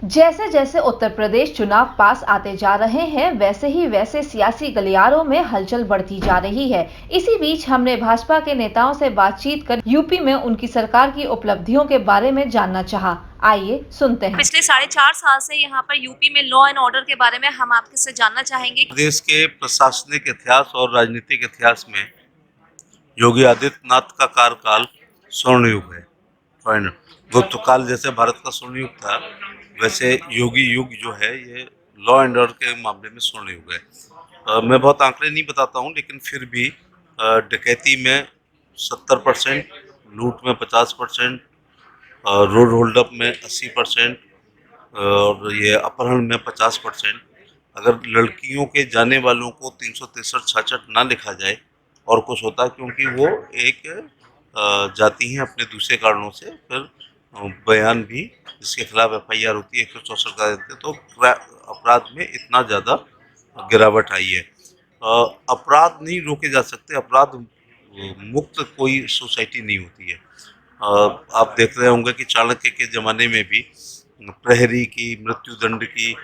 जैसे जैसे उत्तर प्रदेश चुनाव पास आते जा रहे हैं, वैसे सियासी गलियारों में हलचल बढ़ती जा रही है। इसी बीच हमने भाजपा के नेताओं से बातचीत कर यूपी में उनकी सरकार की उपलब्धियों के बारे में जानना चाहा। आइए सुनते हैं। पिछले 4.5 साल से यहाँ पर यूपी में लॉ एंड ऑर्डर के बारे में हम आपसे जानना चाहेंगे। देश के प्रशासनिक इतिहास और राजनीतिक इतिहास में योगी आदित्यनाथ का कार्यकाल स्वर्ण युग है। गुप्त काल जैसे भारत का स्वर्ण युग था, वैसे योगी युग जो है ये लॉ एंड ऑर्डर के मामले में स्वर्ण युग है। मैं बहुत आंकड़े नहीं बताता हूँ, लेकिन फिर भी डकैती में 70%, लूट में 50%, रोड होल्डअप में 80% और ये अपहरण में 50%। अगर लड़कियों के जाने वालों को 363-66 ना लिखा जाए और कुछ होता, क्योंकि वो एक जाती हैं अपने दूसरे कारणों से, फिर बयान भी जिसके खिलाफ FIR होती है 164 का देते, तो अपराध में इतना ज़्यादा गिरावट आई है। अपराध नहीं रोके जा सकते, अपराध मुक्त कोई सोसाइटी नहीं होती है। आप देख रहे होंगे कि चाणक्य के ज़माने में भी प्रहरी की, मृत्युदंड की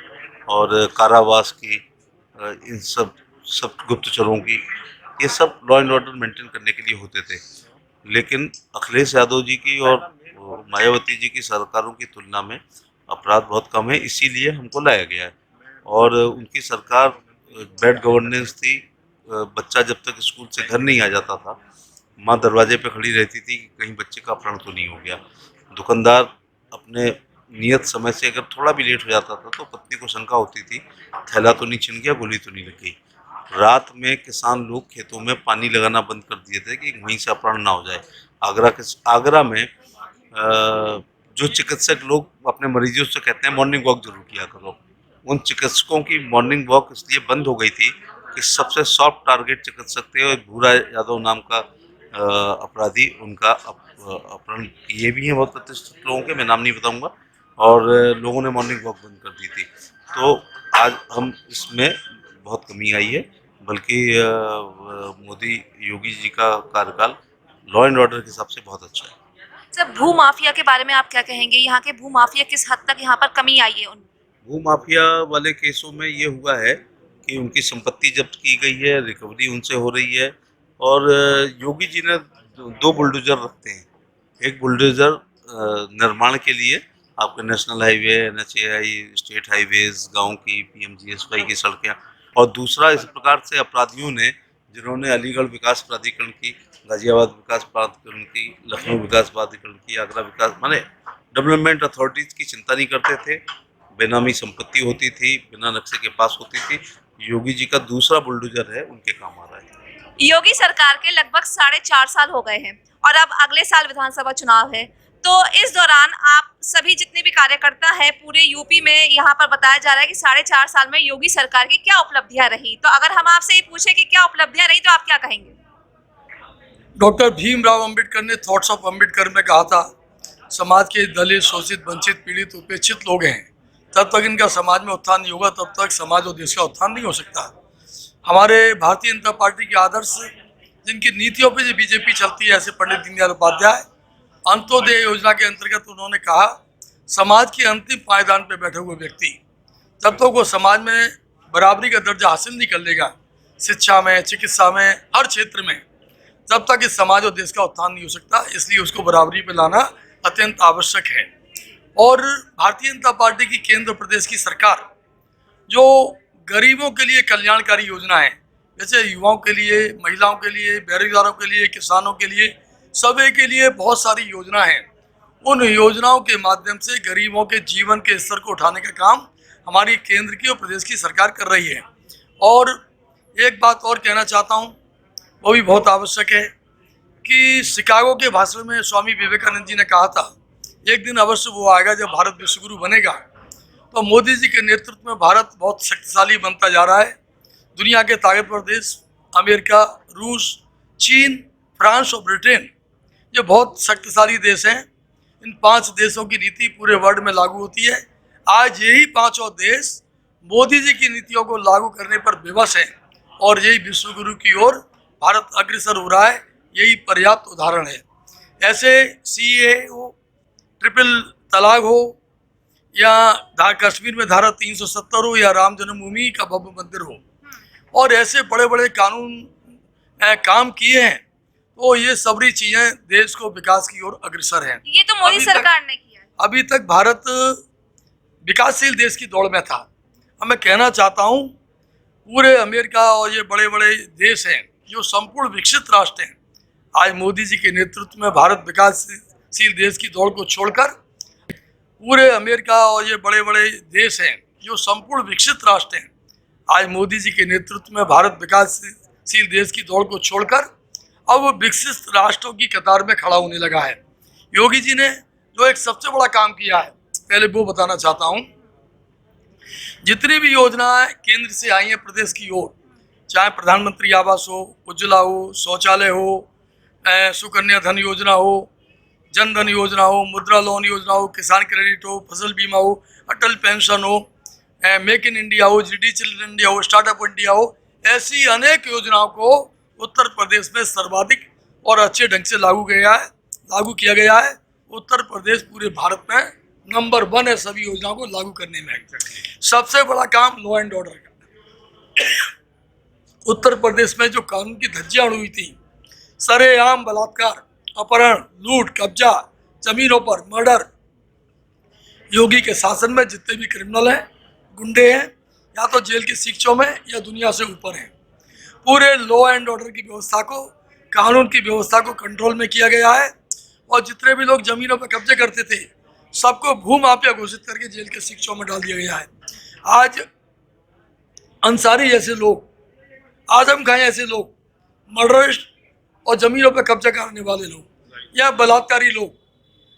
और कारावास की, इन सब गुप्तचरों की, ये सब लॉ एंड ऑर्डर मेंटेन करने के लिए होते थे। लेकिन अखिलेश यादव जी की और मायावती जी की सरकारों की तुलना में अपराध बहुत कम है, इसीलिए हमको लाया गया है। और उनकी सरकार बैड गवर्नेंस थी। बच्चा जब तक स्कूल से घर नहीं आ जाता था, माँ दरवाजे पे खड़ी रहती थी कि कहीं बच्चे का अपहरण तो नहीं हो गया। दुकानदार अपने नियत समय से अगर थोड़ा भी लेट हो जाता था तो पत्नी को शंका होती थी, थैला तो नहीं छिन गया, गोली तो नहीं लग गई। रात में किसान लोग खेतों में पानी लगाना बंद कर दिए थे कि वहीं से अपहरण ना हो जाए। आगरा में जो चिकित्सक लोग अपने मरीजों से कहते हैं मॉर्निंग वॉक जरूर किया करो, उन चिकित्सकों की मॉर्निंग वॉक इसलिए बंद हो गई थी कि सबसे सॉफ्ट टारगेट चिकित्सक थे और भूरा यादव नाम का अपराधी उनका अपहरण किए भी हैं बहुत प्रतिष्ठित लोगों के, मैं नाम नहीं बताऊंगा, और लोगों ने मॉर्निंग वॉक बंद कर दी थी। तो आज हम इसमें बहुत कमी आई है, बल्कि मोदी योगी जी का कार्यकाल लॉ एंड ऑर्डर के हिसाब से बहुत अच्छा है। सर, भू माफिया के बारे में आप क्या कहेंगे? यहाँ के भू माफिया किस हद तक यहाँ पर कमी आई है? भू माफिया वाले केसों में ये हुआ है कि उनकी संपत्ति जब्त की गई है, रिकवरी उनसे हो रही है। और योगी जी ने दो बुलडोजर रखते हैं। एक बुलडोजर निर्माण के लिए, आपके national highway, NHAI, state highways, गांव की PMGSY की सड़कें, और दूसरा इस प्रकार से अपराधियों ने, जिन्होंने अलीगढ़ विकास प्राधिकरण की, गाजियाबाद विकास प्राधिकरण की, लखनऊ विकास प्राधिकरण की, आगरा विकास, माने डेवलपमेंट अथॉरिटीज की चिंता नहीं करते थे। बेनामी संपत्ति होती थी, बिना नक्शे के पास होती थी। योगी जी का दूसरा बुलडोजर है, उनके काम आ रहा है। योगी सरकार के लगभग 4.5 साल हो गए हैं और अब अगले साल विधानसभा चुनाव है। तो इस दौरान आप सभी जितने भी कार्यकर्ता हैं पूरे यूपी में, यहाँ पर बताया जा रहा है कि 4.5 साल में योगी सरकार की क्या उपलब्धियां रही। तो अगर हम आपसे ये पूछे कि क्या उपलब्धियां रही, तो आप क्या कहेंगे? डॉक्टर भीमराव अंबेडकर ने थॉट्स ऑफ अंबेडकर में कहा था, समाज के दलित, शोषित, वंचित, पीड़ित, उपेक्षित लोग हैं, तब तक इनका समाज में उत्थान नहीं होगा, तब तक समाज और देश का उत्थान नहीं हो सकता। हमारे भारतीय जनता पार्टी के आदर्श, जिनकी नीतियों पे जो बीजेपी चलती है, ऐसे पंडित दीनदयाल उपाध्याय, अंत्योदय योजना के अंतर्गत उन्होंने कहा, समाज के अंतिम पायदान पर बैठे हुए व्यक्ति जब तक वो समाज में बराबरी का दर्जा हासिल नहीं कर लेगा, शिक्षा में, चिकित्सा में, हर क्षेत्र में, तब तक इस समाज और देश का उत्थान नहीं हो सकता। इसलिए उसको बराबरी पे लाना अत्यंत आवश्यक है। और भारतीय जनता पार्टी की केंद्र प्रदेश की सरकार जो गरीबों के लिए कल्याणकारी योजना है, जैसे युवाओं के लिए, महिलाओं के लिए, बेरोजगारों के लिए, किसानों के लिए, सभी के लिए बहुत सारी योजना है। उन योजनाओं के माध्यम से गरीबों के जीवन के स्तर को उठाने का काम हमारी केंद्र की और प्रदेश की सरकार कर रही है। और एक बात और कहना चाहता हूँ, वो भी बहुत आवश्यक है, कि शिकागो के भाषण में स्वामी विवेकानंद जी ने कहा था, एक दिन अवश्य वो आएगा जब भारत विश्वगुरु बनेगा। तो मोदी जी के नेतृत्व में भारत बहुत शक्तिशाली बनता जा रहा है। दुनिया के ताकतवर देश अमेरिका, रूस, चीन, फ्रांस और ब्रिटेन, ये बहुत शक्तिशाली देश हैं। इन 5 देशों की नीति पूरे वर्ल्ड में लागू होती है। आज यही 5 देश मोदी जी की नीतियों को लागू करने पर विवश हैं और यही विश्वगुरु की ओर भारत अग्रसर हो रहा है। यही पर्याप्त उदाहरण है। ऐसे CAA हो, ट्रिपल तलाक हो, या कश्मीर में धारा 370 हो या राम जन्मभूमि का भव्य मंदिर हो, और ऐसे बड़े बड़े कानून काम किए हैं, तो ये सबरी चीजें देश को विकास की ओर अग्रसर हैं। ये तो मोदी सरकार ने किया है। अभी तक भारत विकासशील देश की दौड़ में था। अब मैं कहना चाहता हूँ, पूरे अमेरिका और ये बड़े बड़े देश हैं जो संपूर्ण विकसित राष्ट्र हैं, आज मोदी जी के नेतृत्व में भारत विकासशील देश की दौड़ को छोड़कर, पूरे अमेरिका और ये बड़े बड़े देश हैं जो संपूर्ण विकसित राष्ट्र हैं, आज मोदी जी के नेतृत्व में भारत विकासशील देश की दौड़ को छोड़कर अब वो विकसित राष्ट्रों की कतार में खड़ा होने लगा है। योगी जी ने जो एक सबसे बड़ा काम किया है, पहले वो बताना चाहता हूँ। जितनी भी योजनाएं केंद्र से आई हैं प्रदेश की ओर, चाहे प्रधानमंत्री आवास हो, उज्ज्वला हो, शौचालय हो, सुकन्या धन योजना हो, जन धन योजना हो, मुद्रा लोन योजना हो, किसान क्रेडिट हो, फसल बीमा हो, अटल पेंशन हो, मेक इन इंडिया हो, डिजिटल इंडिया हो, स्टार्टअप इंडिया हो, ऐसी अनेक योजनाओं को उत्तर प्रदेश में सर्वाधिक और अच्छे ढंग से लागू किया गया है। उत्तर प्रदेश पूरे भारत में नंबर 1 है सभी योजनाओं को लागू करने में। सबसे बड़ा काम लॉ एंड ऑर्डर का। उत्तर प्रदेश में जो कानून की धज्जियां उड़ी थी, सरेआम बलात्कार, अपहरण, लूट, कब्जा, जमीनों पर मर्डर, योगी के शासन में जितने भी क्रिमिनल हैं, गुंडे हैं, या तो जेल की शिक्षों में या दुनिया से ऊपर हैं। पूरे लॉ एंड ऑर्डर की व्यवस्था को, कानून की व्यवस्था को कंट्रोल में किया गया है, और जितने भी लोग जमीनों पर कब्जे करते थे सबको भूमाफिया घोषित करके जेल के शिक्षों में डाल दिया गया है। आज अंसारी जैसे लोग, आजम खान ऐसे लोग, मर्डरिस्ट और जमीनों पर कब्जा करने वाले लोग या बलात्कारी लोग,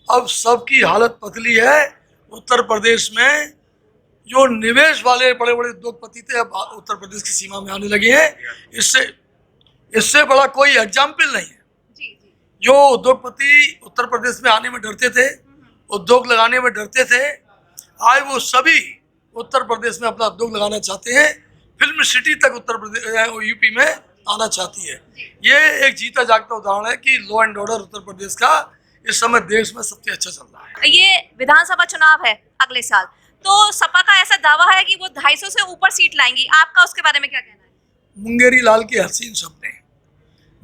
अब सबकी हालत पतली है। उत्तर प्रदेश में जो निवेश वाले बड़े बड़े उद्योगपति थे, अब उत्तर प्रदेश की सीमा में आने लगे हैं। इससे बड़ा कोई एग्जाम्पल नहीं है। जो उद्योगपति उत्तर प्रदेश में आने में डरते थे, उद्योग लगाने में डरते थे, आज वो सभी उत्तर प्रदेश में अपना उद्योग लगाना चाहते हैं। फिल्म सिटी तक उत्तर प्रदेश यूपी में आना चाहती है। ये एक जीता जागता उदाहरण है कि law and order Uttar Pradesh का इस समय देश में सबसे अच्छा चल रहा है। ये विधानसभा चुनाव है अगले साल, तो सपा का ऐसा दावा है कि वो 250 से ऊपर सीट लाएंगी। आपका उसके बारे में क्या कहना है? मुंगेरी लाल के हसीन सपने।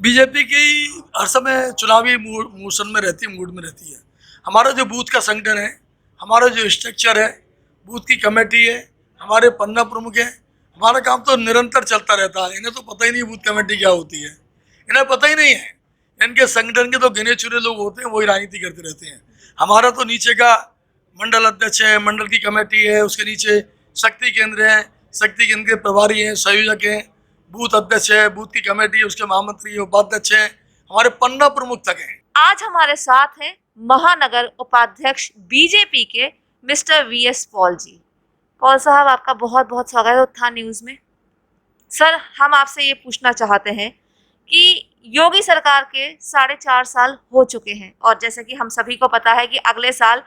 बीजेपी की हर समय चुनावी मूड में रहती है। हमारा जो बूथ का संगठन है, हमारा जो स्ट्रक्चर है, बूथ की कमेटी है, हमारे पन्ना प्रमुख है, हमारा काम तो निरंतर चलता रहता है। इन्हें तो पता ही नहीं बूथ कमेटी क्या होती है, इन्हें पता ही नहीं है। इनके संगठन के तो गिने चुने लोग होते हैं, वही राजनीति करते रहते हैं। हमारा तो नीचे का मंडल अध्यक्ष है, मंडल की कमेटी है, उसके नीचे शक्ति केंद्र है, शक्ति केंद्र के प्रभारी हैं, संयोजक हैं, बूथ अध्यक्ष है, बूथ की कमेटी है, उसके महामंत्री उपाध्यक्ष हैं, हमारे पन्ना प्रमुख तक हैं। आज हमारे साथ हैं महानगर उपाध्यक्ष बीजेपी के मिस्टर VS पॉल जी। पॉल साहब, आपका बहुत बहुत स्वागत है उत्थान न्यूज़ में। सर, हम आपसे ये पूछना चाहते हैं कि योगी सरकार के 4.5 साल हो चुके हैं, और जैसे कि हम सभी को पता है कि अगले साल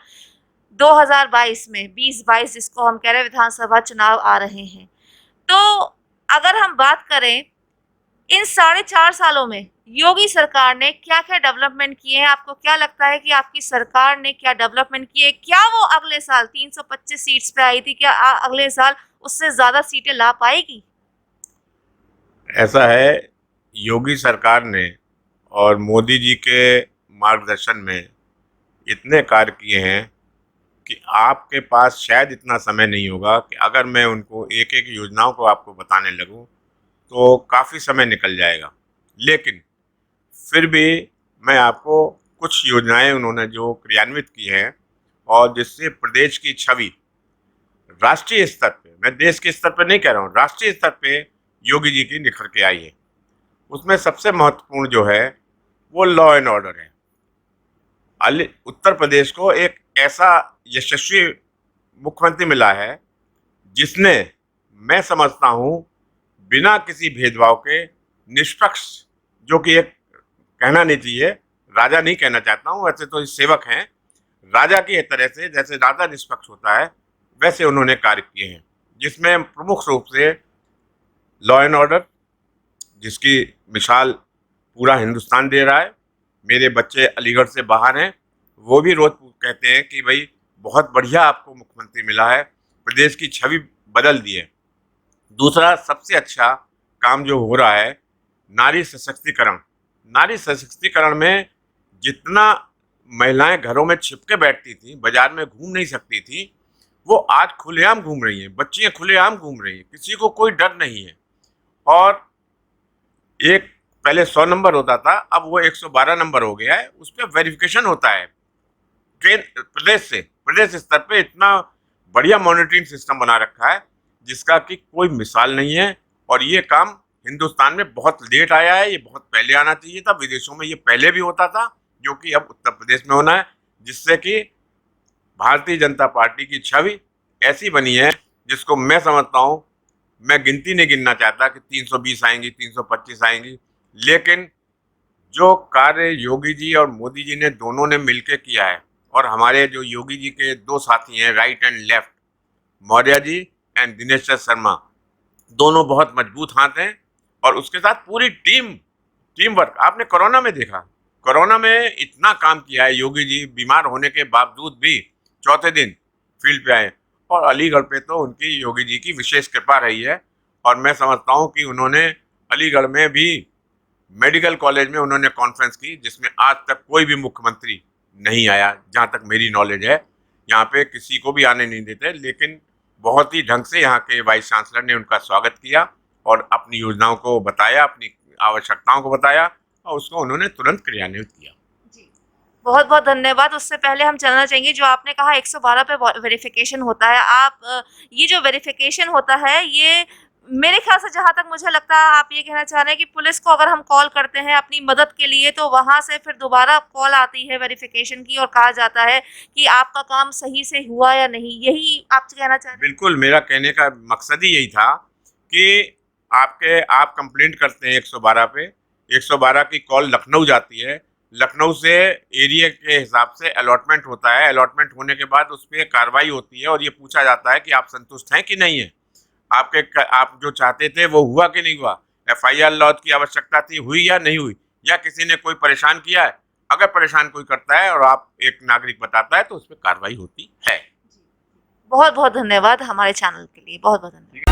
2022 में 2022 जिसको हम कह रहे हैं विधानसभा चुनाव आ रहे हैं। तो अगर हम बात करें इन 4.5 सालों में योगी सरकार ने क्या क्या डेवलपमेंट किए हैं, आपको क्या लगता है कि आपकी सरकार ने क्या डेवलपमेंट किए? क्या वो अगले साल 325 सीट्स पे आई थी, क्या अगले साल उससे ज़्यादा सीटें ला पाएगी? ऐसा है, योगी सरकार ने और मोदी जी के मार्गदर्शन में इतने कार्य किए हैं कि आपके पास शायद इतना समय नहीं होगा कि अगर मैं उनको एक एक योजनाओं को आपको बताने लगूं तो काफ़ी समय निकल जाएगा। लेकिन फिर भी मैं आपको कुछ योजनाएं उन्होंने जो क्रियान्वित की हैं और जिससे प्रदेश की छवि राष्ट्रीय स्तर पे, मैं देश के स्तर पे नहीं कह रहा हूँ, राष्ट्रीय स्तर पे योगी जी की निखर के आई है। उसमें सबसे महत्वपूर्ण जो है वो लॉ एंड ऑर्डर है। उत्तर प्रदेश को एक ऐसा यशस्वी मुख्यमंत्री मिला है जिसने, मैं समझता हूँ, बिना किसी भेदभाव के निष्पक्ष, जो कि एक कहना नहीं चाहिए, राजा नहीं कहना चाहता हूँ, वैसे तो सेवक हैं, राजा की तरह से जैसे राजा निष्पक्ष होता है वैसे उन्होंने कार्य किए हैं, जिसमें प्रमुख रूप से लॉ एंड ऑर्डर, जिसकी मिसाल पूरा हिंदुस्तान दे रहा है। मेरे बच्चे अलीगढ़ से बाहर हैं, वो भी रोज कहते हैं कि भाई बहुत बढ़िया आपको मुख्यमंत्री मिला है, प्रदेश की छवि बदल दी है। दूसरा सबसे अच्छा काम जो हो रहा है, नारी सशक्तिकरण। नारी सशक्तिकरण में जितना महिलाएं घरों में छिपके बैठती थी, बाजार में घूम नहीं सकती थी, वो आज खुलेआम घूम रही हैं। बच्चियां खुलेआम घूम रही हैं, किसी को कोई डर नहीं है। और एक पहले 100 नंबर होता था, अब वो 112 नंबर हो गया है। उस पर वेरिफिकेशन होता है ट्रेन प्रदेश स्तर पे। इतना बढ़िया मॉनिटरिंग सिस्टम बना रखा है जिसका कि कोई मिसाल नहीं है। और ये काम हिंदुस्तान में बहुत लेट आया है, ये बहुत पहले आना चाहिए था। विदेशों में ये पहले भी होता था, जो कि अब उत्तर प्रदेश में होना है, जिससे कि भारतीय जनता पार्टी की छवि ऐसी बनी है जिसको मैं समझता हूँ, मैं गिनती नहीं गिनना चाहता कि 320 आएंगी, 325 आएंगी, लेकिन जो कार्य योगी जी और मोदी जी ने दोनों ने मिलकर किया है, और हमारे जो योगी जी के दो साथी हैं right and left, Maurya ji and Dinesh Sharma, दोनों बहुत मजबूत हाथ हैं। और उसके साथ पूरी टीम वर्क आपने कोरोना में देखा। कोरोना में इतना काम किया है योगी जी, बीमार होने के बावजूद भी चौथे दिन फील्ड पे आए। और अलीगढ़ पे तो उनकी योगी जी की विशेष कृपा रही है। और मैं समझता हूँ कि उन्होंने अलीगढ़ में भी मेडिकल कॉलेज में उन्होंने कॉन्फ्रेंस की, जिसमें आज तक कोई भी मुख्यमंत्री नहीं आया, जहाँ तक मेरी नॉलेज है। यहाँ पे किसी को भी आने नहीं देते, लेकिन बहुत ही ढंग से यहाँ के वाइस चांसलर ने उनका स्वागत किया और अपनी योजनाओं को बताया, अपनी आवश्यकताओं को बताया, और उसको उन्होंने तुरंत क्रियान्वित किया। बहुत बहुत धन्यवाद। उससे पहले हम जानना चाहेंगे, जो आपने कहा 112 पे वेरिफिकेशन होता है, आप ये जो वेरिफिकेशन होता है, ये मेरे ख्याल से जहाँ तक मुझे लगता है आप ये कहना चाह रहे हैं कि पुलिस को अगर हम कॉल करते हैं अपनी मदद के लिए, तो वहाँ से फिर दोबारा कॉल आती है वेरिफिकेशन की और कहा जाता है कि आपका काम सही से हुआ या नहीं, यही आप कहना चाह रहे हैं? बिल्कुल, मेरा कहने का मकसद ही यही था कि आप कंप्लेंट करते हैं 112 पे, 112 की कॉल लखनऊ जाती है, लखनऊ से एरिया के हिसाब से अलॉटमेंट होता है, अलॉटमेंट होने के बाद उस पर कार्रवाई होती है और ये पूछा जाता है कि आप संतुष्ट हैं कि नहीं है, आप जो चाहते थे वो हुआ कि नहीं हुआ, FIR लॉन्च की आवश्यकता थी, हुई या नहीं हुई, या किसी ने कोई परेशान किया है। अगर परेशान कोई करता है और आप एक नागरिक बताता है तो उस पर कार्रवाई होती है। बहुत बहुत धन्यवाद हमारे चैनल के लिए, बहुत बहुत धन्यवाद।